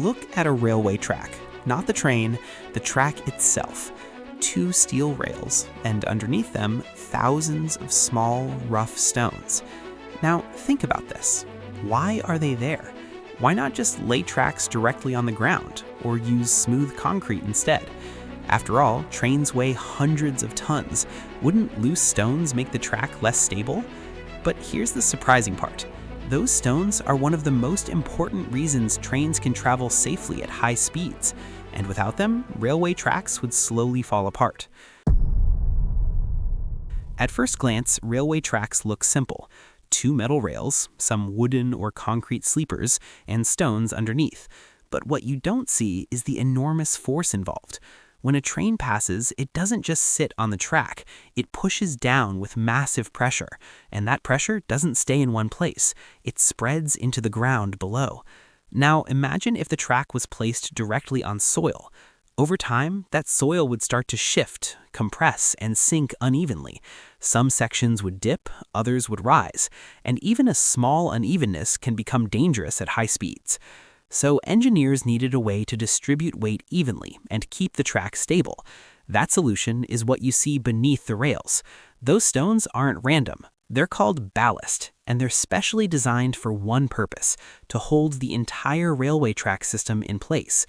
Look at a railway track, not the train, the track itself. 2 steel rails, and underneath them, thousands of small, rough stones. Now, think about this. Why are they there? Why not just lay tracks directly on the ground, or use smooth concrete instead? After all, trains weigh hundreds of tons. Wouldn't loose stones make the track less stable? But here's the surprising part. Those stones are one of the most important reasons trains can travel safely at high speeds. And without them, railway tracks would slowly fall apart. At first glance, railway tracks look simple. 2 metal rails, some wooden or concrete sleepers, and stones underneath. But what you don't see is the enormous force involved. When a train passes, it doesn't just sit on the track. It pushes down with massive pressure, and that pressure doesn't stay in one place. It spreads into the ground below. Now, imagine if the track was placed directly on soil. Over time, that soil would start to shift, compress, and sink unevenly. Some sections would dip, others would rise, and even a small unevenness can become dangerous at high speeds. So engineers needed a way to distribute weight evenly and keep the track stable. That solution is what you see beneath the rails. Those stones aren't random. They're called ballast, and they're specially designed for one purpose: to hold the entire railway track system in place.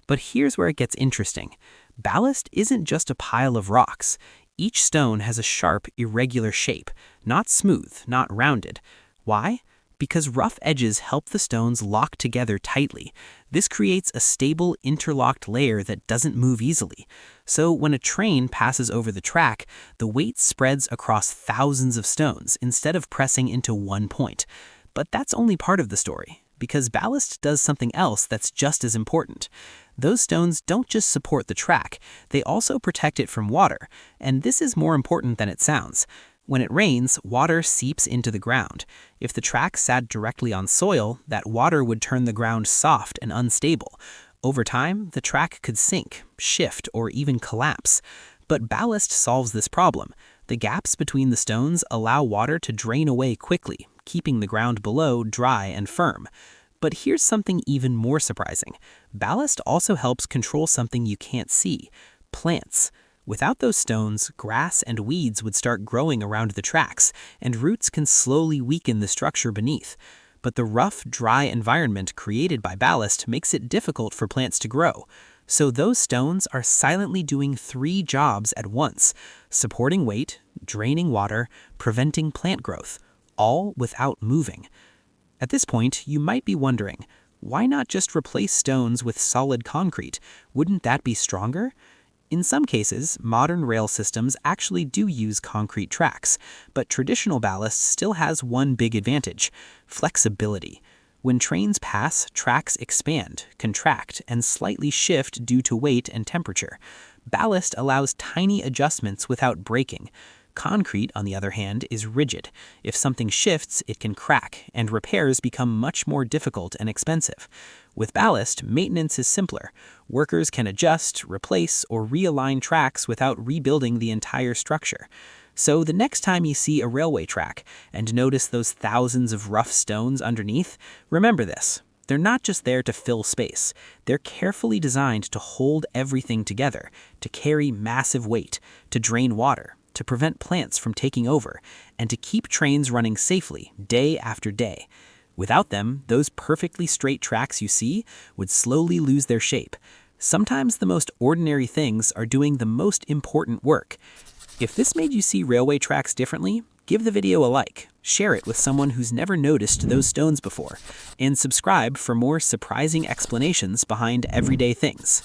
But here's where it gets interesting. Ballast isn't just a pile of rocks. Each stone has a sharp, irregular shape, not smooth, not rounded. Why? Because rough edges help the stones lock together tightly. This creates a stable, interlocked layer that doesn't move easily. So when a train passes over the track, the weight spreads across thousands of stones instead of pressing into one point. But that's only part of the story, because ballast does something else that's just as important. Those stones don't just support the track, they also protect it from water, and this is more important than it sounds. When it rains, water seeps into the ground. If the track sat directly on soil, that water would turn the ground soft and unstable. Over time, the track could sink, shift, or even collapse. But ballast solves this problem. The gaps between the stones allow water to drain away quickly, keeping the ground below dry and firm. But here's something even more surprising. Ballast also helps control something you can't see: plants. Without those stones, grass and weeds would start growing around the tracks, and roots can slowly weaken the structure beneath. But the rough, dry environment created by ballast makes it difficult for plants to grow. So those stones are silently doing 3 jobs at once: supporting weight, draining water, preventing plant growth, all without moving. At this point, you might be wondering, why not just replace stones with solid concrete? Wouldn't that be stronger? In some cases, modern rail systems actually do use concrete tracks, but traditional ballast still has one big advantage: flexibility. When trains pass, tracks expand, contract, and slightly shift due to weight and temperature. Ballast allows tiny adjustments without breaking. Concrete, on the other hand, is rigid. If something shifts, it can crack, and repairs become much more difficult and expensive. With ballast, maintenance is simpler. Workers can adjust, replace, or realign tracks without rebuilding the entire structure. So the next time you see a railway track and notice those thousands of rough stones underneath, remember this: they're not just there to fill space. They're carefully designed to hold everything together, to carry massive weight, to drain water, to prevent plants from taking over, and to keep trains running safely day after day. Without them, those perfectly straight tracks you see would slowly lose their shape. Sometimes the most ordinary things are doing the most important work. If this made you see railway tracks differently, give the video a like, share it with someone who's never noticed those stones before, and subscribe for more surprising explanations behind everyday things.